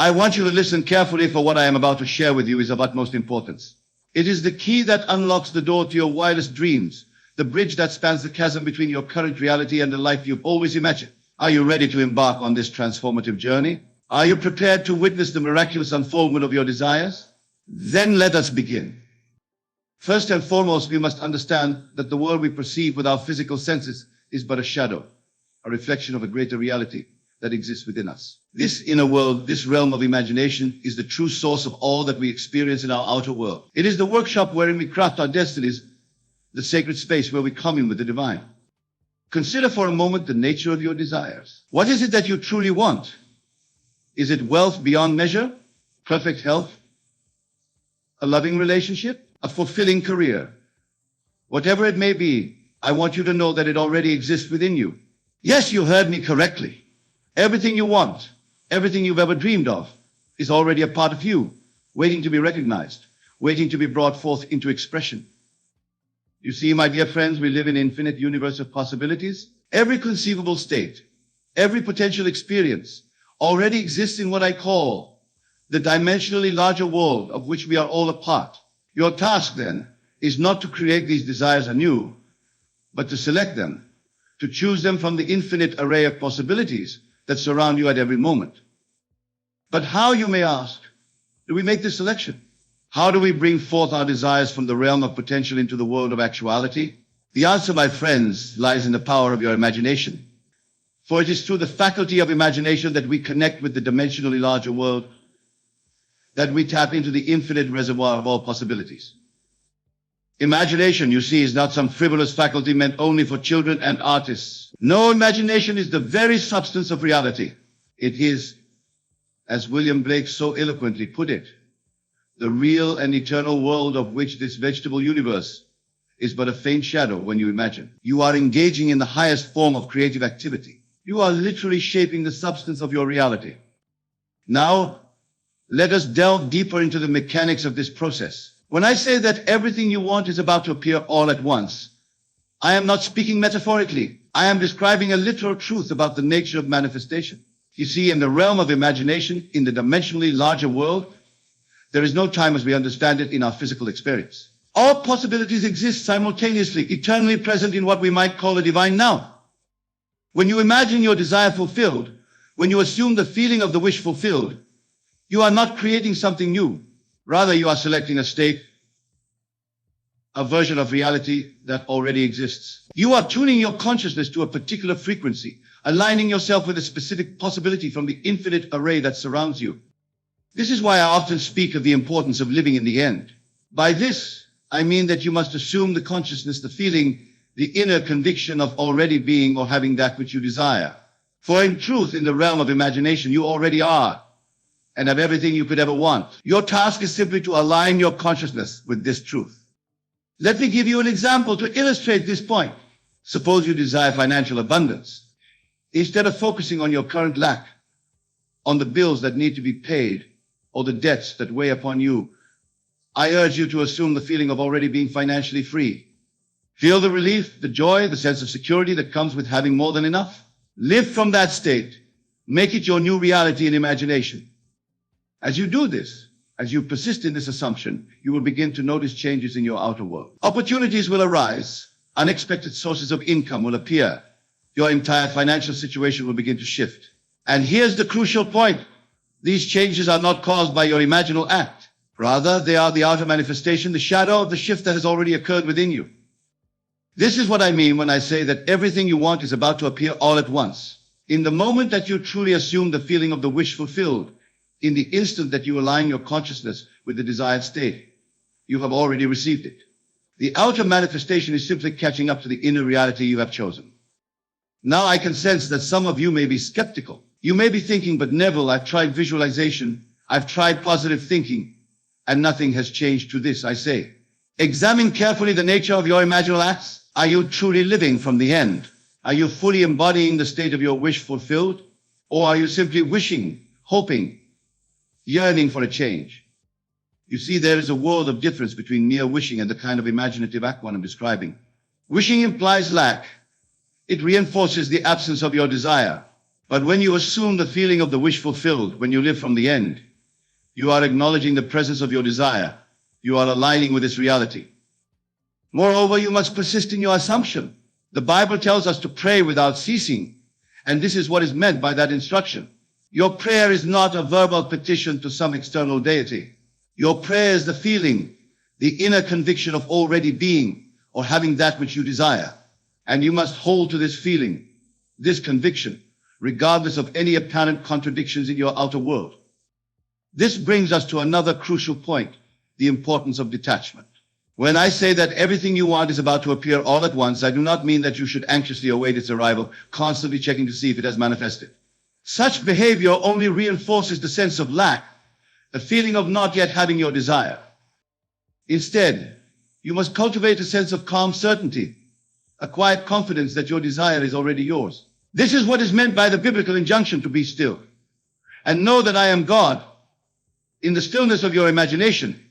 I want you to listen carefully, for what I am about to share with you is of utmost importance. It is the key that unlocks the door to your wildest dreams, the bridge that spans the chasm between your current reality and the life you've always imagined. Are you ready to embark on this transformative journey? Are you prepared to witness the miraculous unfoldment of your desires? Then let us begin. First and foremost, we must understand that the world we perceive with our physical senses is but a shadow, a reflection of a greater reality that exists within us. This inner world, this realm of imagination, is the true source of all that we experience in our outer world. It is the workshop wherein we craft our destinies, the sacred space where we commune with the divine. Consider for a moment the nature of your desires. What is it that you truly want? Is it wealth beyond measure, perfect health, a loving relationship, a fulfilling career? Whatever it may be, I want you to know that it already exists within you. Yes, you heard me correctly. Everything you want, everything you've ever dreamed of, is already a part of you, waiting to be recognized, waiting to be brought forth into expression. You see, my dear friends, we live in an infinite universe of possibilities. Every conceivable state, every potential experience already exists in what I call the dimensionally larger world of which we are all a part. Your task, then, is not to create these desires anew, but to select them, to choose them from the infinite array of possibilities that surround you at every moment. But how, you may ask, do we make this selection? How do we bring forth our desires from the realm of potential into the world of actuality? The answer, my friends, lies in the power of your imagination. For it is through the faculty of imagination that we connect with the dimensionally larger world, that we tap into the infinite reservoir of all possibilities. Imagination, you see, is not some frivolous faculty meant only for children and artists. No, imagination is the very substance of reality. It is, as William Blake so eloquently put it, the real and eternal world of which this vegetable universe is but a faint shadow when you imagine. You are engaging in the highest form of creative activity. You are literally shaping the substance of your reality. Now, let us delve deeper into the mechanics of this process. When I say that everything you want is about to appear all at once, I am not speaking metaphorically. I am describing a literal truth about the nature of manifestation. You see, in the realm of imagination, in the dimensionally larger world, there is no time as we understand it in our physical experience. All possibilities exist simultaneously, eternally present in what we might call a divine now. When you imagine your desire fulfilled, when you assume the feeling of the wish fulfilled, you are not creating something new. Rather, you are selecting a state, a version of reality that already exists. You are tuning your consciousness to a particular frequency, aligning yourself with a specific possibility from the infinite array that surrounds you. This is why I often speak of the importance of living in the end. By this, I mean that you must assume the consciousness, the feeling, the inner conviction of already being or having that which you desire. For in truth, in the realm of imagination, you already are, and have everything you could ever want. Your task is simply to align your consciousness with this truth. Let me give you an example to illustrate this point. Suppose you desire financial abundance. Instead of focusing on your current lack, on the bills that need to be paid, or the debts that weigh upon you, I urge you to assume the feeling of already being financially free. Feel the relief, the joy, the sense of security that comes with having more than enough. Live from that state. Make it your new reality in imagination. As you do this, as you persist in this assumption, you will begin to notice changes in your outer world. Opportunities will arise. Unexpected sources of income will appear. Your entire financial situation will begin to shift. And here's the crucial point. These changes are not caused by your imaginal act. Rather, they are the outer manifestation, the shadow of the shift that has already occurred within you. This is what I mean when I say that everything you want is about to appear all at once. In the moment that you truly assume the feeling of the wish fulfilled, in the instant that you align your consciousness with the desired state, you have already received it. The outer manifestation is simply catching up to the inner reality you have chosen. Now I can sense that some of you may be skeptical. You may be thinking, but Neville, I've tried visualization, I've tried positive thinking, and nothing has changed to this. I say, examine carefully the nature of your imaginal acts. Are you truly living from the end? Are you fully embodying the state of your wish fulfilled? Or are you simply wishing, hoping, yearning for a change? You see, there is a world of difference between mere wishing and the kind of imaginative act one I'm describing. Wishing implies lack. It reinforces the absence of your desire. But when you assume the feeling of the wish fulfilled, when you live from the end, you are acknowledging the presence of your desire. You are aligning with its reality. Moreover, you must persist in your assumption. The Bible tells us to pray without ceasing, and this is what is meant by that instruction. Your prayer is not a verbal petition to some external deity. Your prayer is the feeling, the inner conviction of already being or having that which you desire. And you must hold to this feeling, this conviction, regardless of any apparent contradictions in your outer world. This brings us to another crucial point, the importance of detachment. When I say that everything you want is about to appear all at once, I do not mean that you should anxiously await its arrival, constantly checking to see if it has manifested. Such behavior only reinforces the sense of lack, the feeling of not yet having your desire. Instead, you must cultivate a sense of calm certainty, a quiet confidence that your desire is already yours. This is what is meant by the biblical injunction to be still and know that I am God. In the stillness of your imagination,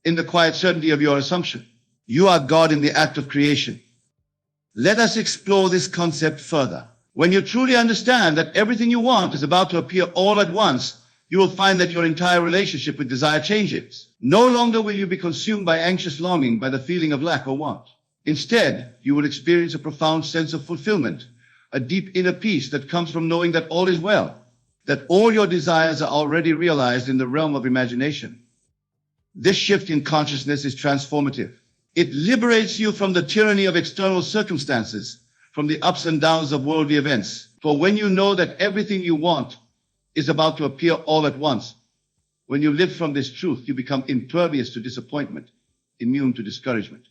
in the quiet certainty of your assumption, you are God in the act of creation. Let us explore this concept further. When you truly understand that everything you want is about to appear all at once, you will find that your entire relationship with desire changes. No longer will you be consumed by anxious longing, by the feeling of lack or want. Instead, you will experience a profound sense of fulfillment, a deep inner peace that comes from knowing that all is well, that all your desires are already realized in the realm of imagination. This shift in consciousness is transformative. It liberates you from the tyranny of external circumstances, from the ups and downs of worldly events. For when you know that everything you want is about to appear all at once, when you live from this truth, you become impervious to disappointment, immune to discouragement.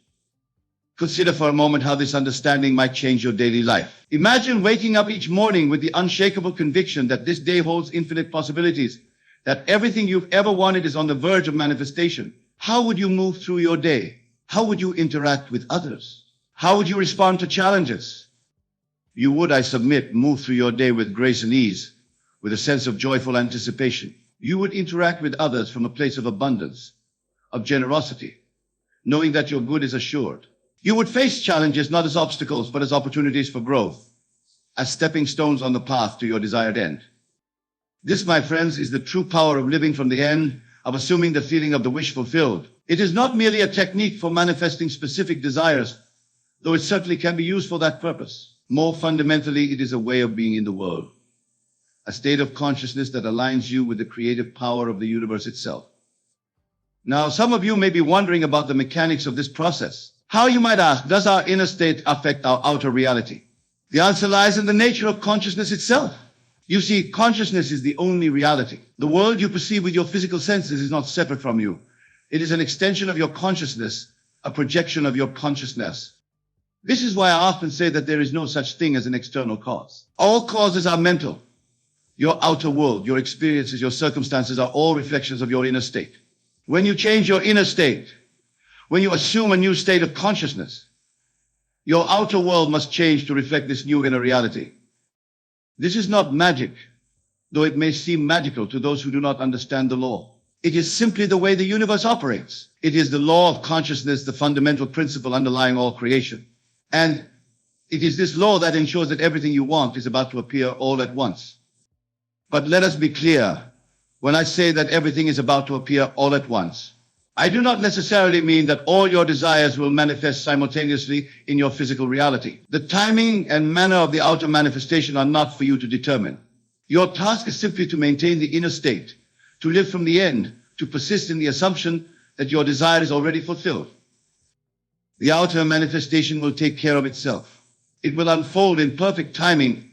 Consider for a moment how this understanding might change your daily life. Imagine waking up each morning with the unshakable conviction that this day holds infinite possibilities, that everything you've ever wanted is on the verge of manifestation. How would you move through your day? How would you interact with others? How would you respond to challenges? You would, I submit, move through your day with grace and ease, with a sense of joyful anticipation. You would interact with others from a place of abundance, of generosity, knowing that your good is assured. You would face challenges not as obstacles, but as opportunities for growth, as stepping stones on the path to your desired end. This, my friends, is the true power of living from the end, of assuming the feeling of the wish fulfilled. It is not merely a technique for manifesting specific desires, though it certainly can be used for that purpose. More fundamentally, it is a way of being in the world, a state of consciousness that aligns you with the creative power of the universe itself. Now, some of you may be wondering about the mechanics of this process. How, you might ask, does our inner state affect our outer reality? The answer lies in the nature of consciousness itself. You see, consciousness is the only reality. The world you perceive with your physical senses is not separate from you. It is an extension of your consciousness, a projection of your consciousness. This is why I often say that there is no such thing as an external cause. All causes are mental. Your outer world, your experiences, your circumstances are all reflections of your inner state. When you change your inner state, when you assume a new state of consciousness, your outer world must change to reflect this new inner reality. This is not magic, though it may seem magical to those who do not understand the law. It is simply the way the universe operates. It is the law of consciousness, the fundamental principle underlying all creation. And it is this law that ensures that everything you want is about to appear all at once. But let us be clear. When I say that everything is about to appear all at once, I do not necessarily mean that all your desires will manifest simultaneously in your physical reality. The timing and manner of the outer manifestation are not for you to determine. Your task is simply to maintain the inner state, to live from the end, to persist in the assumption that your desire is already fulfilled. The outer manifestation will take care of itself. It will unfold in perfect timing,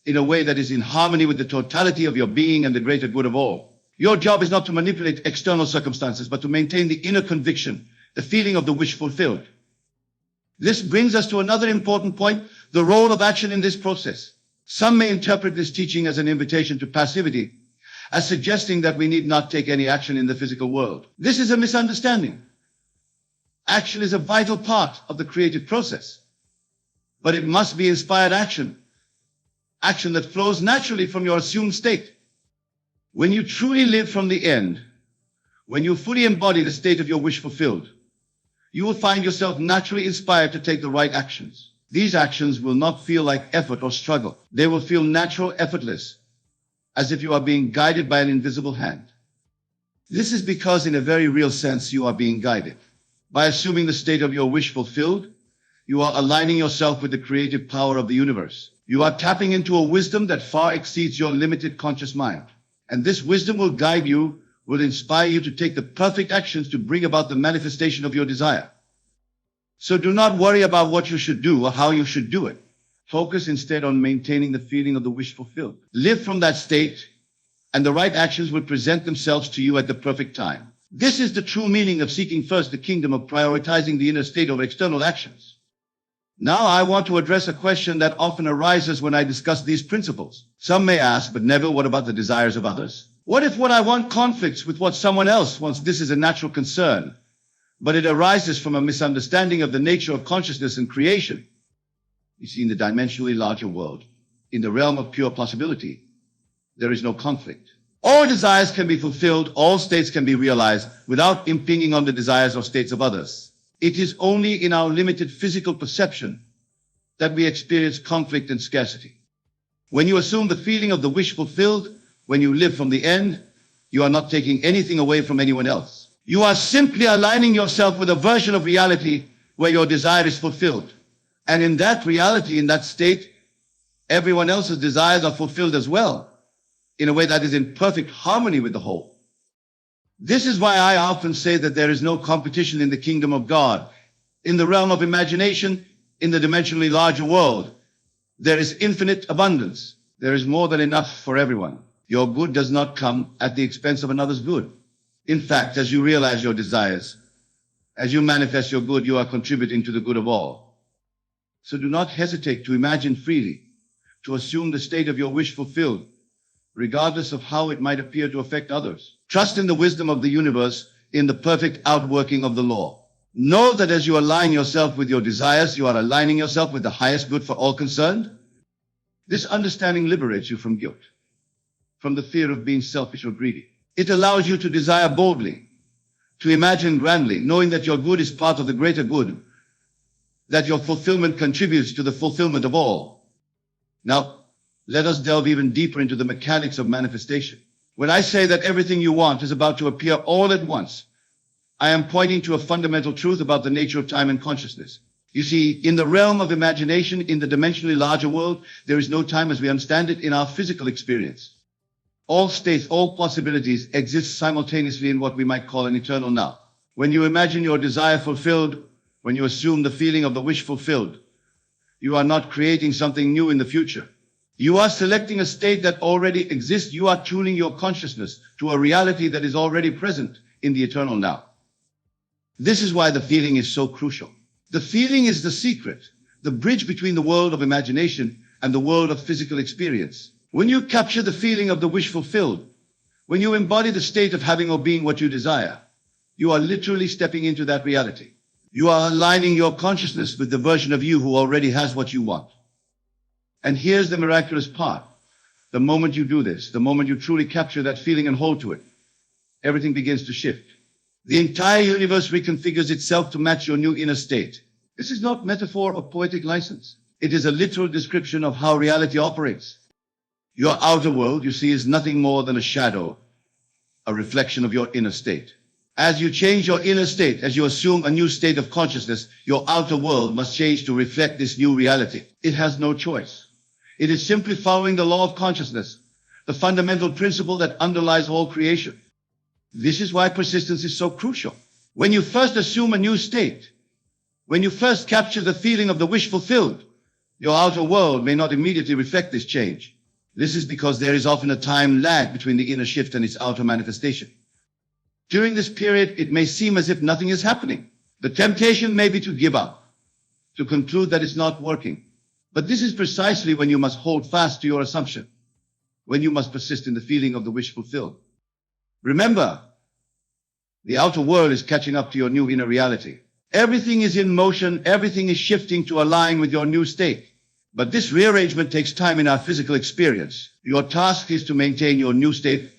in a way that is in harmony with the totality of your being and the greater good of all. Your job is not to manipulate external circumstances, but to maintain the inner conviction, the feeling of the wish fulfilled. This brings us to another important point, the role of action in this process. Some may interpret this teaching as an invitation to passivity, as suggesting that we need not take any action in the physical world. This is a misunderstanding. Action is a vital part of the creative process, but it must be inspired action, action that flows naturally from your assumed state. When you truly live from the end, when you fully embody the state of your wish fulfilled, you will find yourself naturally inspired to take the right actions. These actions will not feel like effort or struggle. They will feel natural, effortless, as if you are being guided by an invisible hand. This is because in a very real sense, you are being guided. By assuming the state of your wish fulfilled, you are aligning yourself with the creative power of the universe. You are tapping into a wisdom that far exceeds your limited conscious mind. And this wisdom will guide you, will inspire you to take the perfect actions to bring about the manifestation of your desire. So do not worry about what you should do or how you should do it. Focus instead on maintaining the feeling of the wish fulfilled. Live from that state, and the right actions will present themselves to you at the perfect time. This is the true meaning of seeking first the kingdom, of prioritizing the inner state over external actions. Now I want to address a question that often arises when I discuss these principles. Some may ask, but Neville, what about the desires of others? What if what I want conflicts with what someone else wants? This is a natural concern, but it arises from a misunderstanding of the nature of consciousness and creation. You see, in the dimensionally larger world, in the realm of pure possibility, there is no conflict. All desires can be fulfilled, all states can be realized without impinging on the desires or states of others. It is only in our limited physical perception that we experience conflict and scarcity. When you assume the feeling of the wish fulfilled, when you live from the end, you are not taking anything away from anyone else. You are simply aligning yourself with a version of reality where your desire is fulfilled. And in that reality, in that state, everyone else's desires are fulfilled as well, in a way that is in perfect harmony with the whole. This is why I often say that there is no competition in the kingdom of God. In the realm of imagination, in the dimensionally larger world, there is infinite abundance. There is more than enough for everyone. Your good does not come at the expense of another's good. In fact, as you realize your desires, as you manifest your good, you are contributing to the good of all. So do not hesitate to imagine freely, to assume the state of your wish fulfilled, regardless of how it might appear to affect others. Trust in the wisdom of the universe, in the perfect outworking of the law. Know that as you align yourself with your desires, you are aligning yourself with the highest good for all concerned. This understanding liberates you from guilt, from the fear of being selfish or greedy. It allows you to desire boldly, to imagine grandly, knowing that your good is part of the greater good, that your fulfillment contributes to the fulfillment of all. Now, let us delve even deeper into the mechanics of manifestation. When I say that everything you want is about to appear all at once, I am pointing to a fundamental truth about the nature of time and consciousness. You see, in the realm of imagination, in the dimensionally larger world, there is no time as we understand it in our physical experience. All states, all possibilities exist simultaneously in what we might call an eternal now. When you imagine your desire fulfilled, when you assume the feeling of the wish fulfilled, you are not creating something new in the future. You are selecting a state that already exists. You are tuning your consciousness to a reality that is already present in the eternal now. This is why the feeling is so crucial. The feeling is the secret, the bridge between the world of imagination and the world of physical experience. When you capture the feeling of the wish fulfilled, when you embody the state of having or being what you desire, you are literally stepping into that reality. You are aligning your consciousness with the version of you who already has what you want. And here's the miraculous part. The moment you do this, the moment you truly capture that feeling and hold to it, everything begins to shift. The entire universe reconfigures itself to match your new inner state. This is not metaphor or poetic license. It is a literal description of how reality operates. Your outer world, you see, is nothing more than a shadow, a reflection of your inner state. As you change your inner state, as you assume a new state of consciousness, your outer world must change to reflect this new reality. It has no choice. It is simply following the law of consciousness, the fundamental principle that underlies all creation. This is why persistence is so crucial. When you first assume a new state, when you first capture the feeling of the wish fulfilled, your outer world may not immediately reflect this change. This is because there is often a time lag between the inner shift and its outer manifestation. During this period, it may seem as if nothing is happening. The temptation may be to give up, to conclude that it's not working. But this is precisely when you must hold fast to your assumption, when you must persist in the feeling of the wish fulfilled. Remember, the outer world is catching up to your new inner reality. Everything is in motion, everything is shifting to align with your new state. But this rearrangement takes time in our physical experience. Your task is to maintain your new state,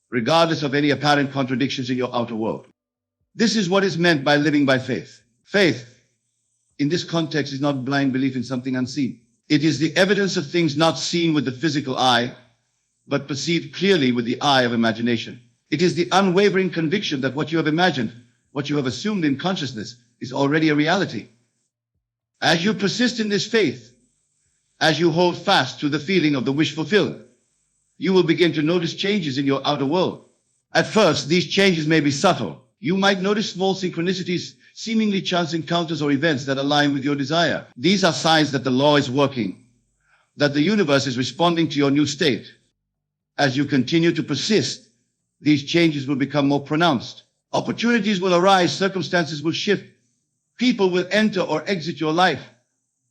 regardless of any apparent contradictions in your outer world. This is what is meant by living by faith. Faith in this context is not blind belief in something unseen. It is the evidence of things not seen with the physical eye, but perceived clearly with the eye of imagination. It is the unwavering conviction that what you have imagined, what you have assumed in consciousness, is already a reality. As you persist in this faith, as you hold fast to the feeling of the wish fulfilled, you will begin to notice changes in your outer world. At first, these changes may be subtle. You might notice small synchronicities, seemingly chance encounters or events that align with your desire. These are signs that the law is working, that the universe is responding to your new state. As you continue to persist, these changes will become more pronounced. Opportunities will arise, circumstances will shift. People will enter or exit your life,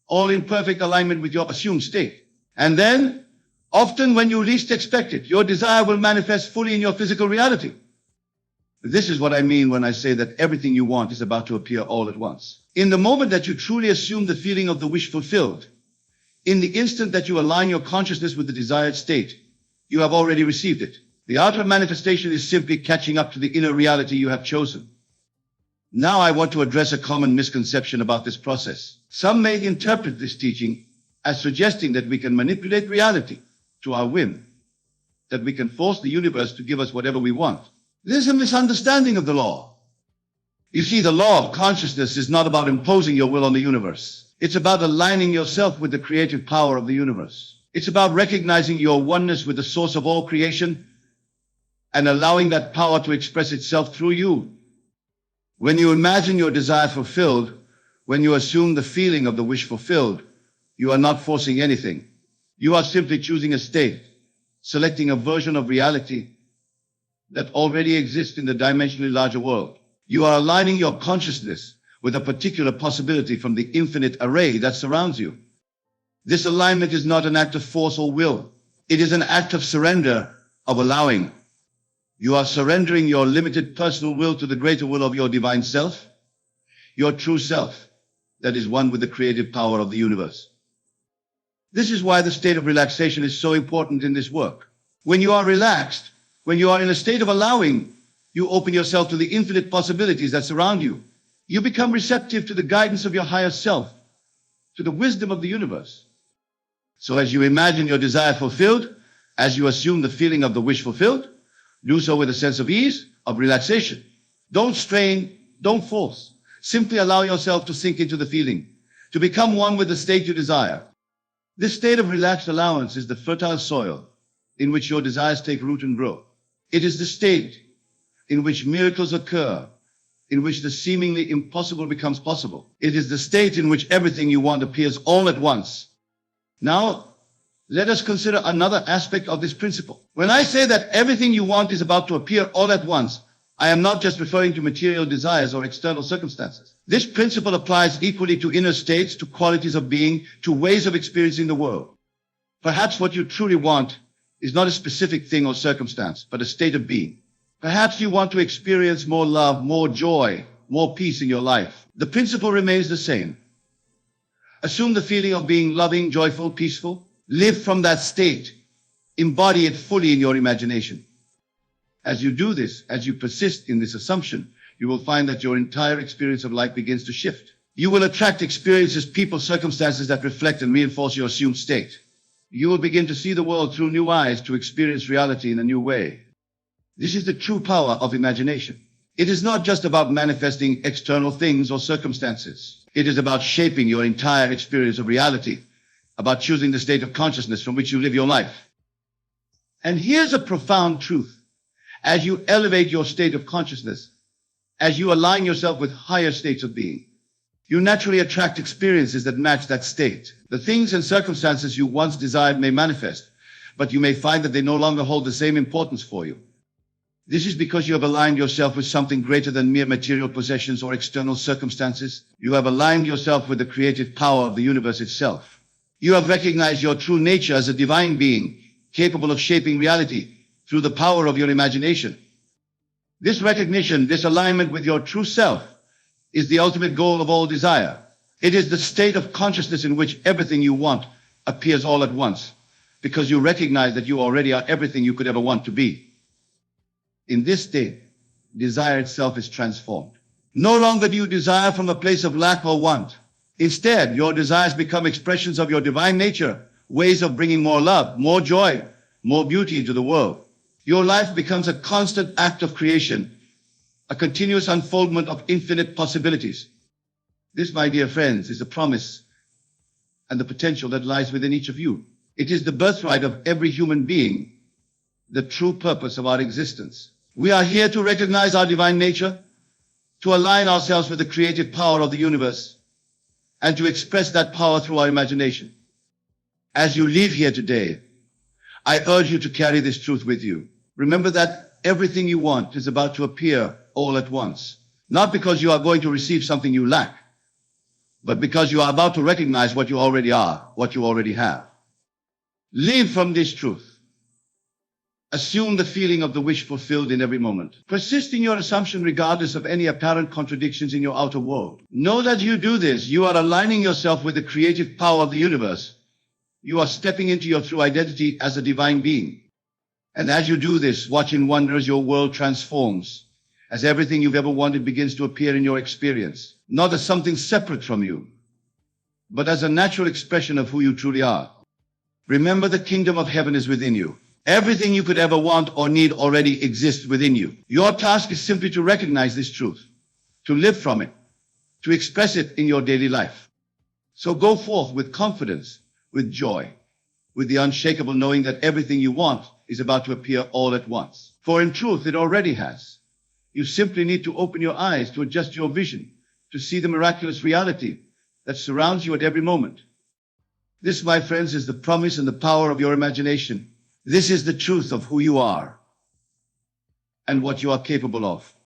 all in perfect alignment with your assumed state. And then, often when you least expect it, your desire will manifest fully in your physical reality. This is what I mean when I say that everything you want is about to appear all at once. In the moment that you truly assume the feeling of the wish fulfilled, in the instant that you align your consciousness with the desired state, you have already received it. The outer manifestation is simply catching up to the inner reality you have chosen. Now I want to address a common misconception about this process. Some may interpret this teaching as suggesting that we can manipulate reality to our whim, that we can force the universe to give us whatever we want. This is a misunderstanding of the law. You see, the law of consciousness is not about imposing your will on the universe. It's about aligning yourself with the creative power of the universe. It's about recognizing your oneness with the source of all creation and allowing that power to express itself through you. When you imagine your desire fulfilled, when you assume the feeling of the wish fulfilled, you are not forcing anything. You are simply choosing a state, selecting a version of reality that already exists in the dimensionally larger world. You are aligning your consciousness with a particular possibility from the infinite array that surrounds you. This alignment is not an act of force or will. It is an act of surrender, of allowing. You are surrendering your limited personal will to the greater will of your divine self, your true self, that is one with the creative power of the universe. This is why the state of relaxation is so important in this work. When you are relaxed, when you are in a state of allowing, you open yourself to the infinite possibilities that surround you. You become receptive to the guidance of your higher self, to the wisdom of the universe. So as you imagine your desire fulfilled, as you assume the feeling of the wish fulfilled, do so with a sense of ease, of relaxation. Don't strain, don't force. Simply allow yourself to sink into the feeling, to become one with the state you desire. This state of relaxed allowance is the fertile soil in which your desires take root and grow. It is the state in which miracles occur, in which the seemingly impossible becomes possible. It is the state in which everything you want appears all at once. Now, let us consider another aspect of this principle. When I say that everything you want is about to appear all at once, I am not just referring to material desires or external circumstances. This principle applies equally to inner states, to qualities of being, to ways of experiencing the world. Perhaps what you truly want is not a specific thing or circumstance, but a state of being. Perhaps you want to experience more love, more joy, more peace in your life. The principle remains the same. Assume the feeling of being loving, joyful, peaceful. Live from that state. Embody it fully in your imagination. As you do this, as you persist in this assumption, you will find that your entire experience of life begins to shift. You will attract experiences, people, circumstances that reflect and reinforce your assumed state. You will begin to see the world through new eyes, to experience reality in a new way. This is the true power of imagination. It is not just about manifesting external things or circumstances. It is about shaping your entire experience of reality, about choosing the state of consciousness from which you live your life. And here's a profound truth. As you elevate your state of consciousness, as you align yourself with higher states of being, you naturally attract experiences that match that state. The things and circumstances you once desired may manifest, but you may find that they no longer hold the same importance for you. This is because you have aligned yourself with something greater than mere material possessions or external circumstances. You have aligned yourself with the creative power of the universe itself. You have recognized your true nature as a divine being, capable of shaping reality through the power of your imagination. This recognition, this alignment with your true self, is the ultimate goal of all desire. It is the state of consciousness in which everything you want appears all at once, because you recognize that you already are everything you could ever want to be. In this state, desire itself is transformed. No longer do you desire from a place of lack or want, Instead, your desires become expressions of your divine nature, ways of bringing more love, more joy, more beauty into the world. Your life becomes a constant act of creation, a continuous unfoldment of infinite possibilities. This, my dear friends, is the promise and the potential that lies within each of you. It is the birthright of every human being, the true purpose of our existence. We are here to recognize our divine nature, to align ourselves with the creative power of the universe, and to express that power through our imagination. As you leave here today, I urge you to carry this truth with you. Remember that everything you want is about to appear all at once, not because you are going to receive something you lack, but because you are about to recognize what you already are, what you already have. Live from this truth. Assume the feeling of the wish fulfilled in every moment. Persist in your assumption regardless of any apparent contradictions in your outer world. Know that you do this. You are aligning yourself with the creative power of the universe. You are stepping into your true identity as a divine being. And as you do this, watch in wonder as your world transforms, as everything you've ever wanted begins to appear in your experience, not as something separate from you, but as a natural expression of who you truly are. Remember, the kingdom of heaven is within you. Everything you could ever want or need already exists within you. Your task is simply to recognize this truth, to live from it, to express it in your daily life. So go forth with confidence, with joy, with the unshakable knowing that everything you want is about to appear all at once. For in truth, it already has. You simply need to open your eyes to adjust your vision, to see the miraculous reality that surrounds you at every moment. This, my friends, is the promise and the power of your imagination. This is the truth of who you are and what you are capable of.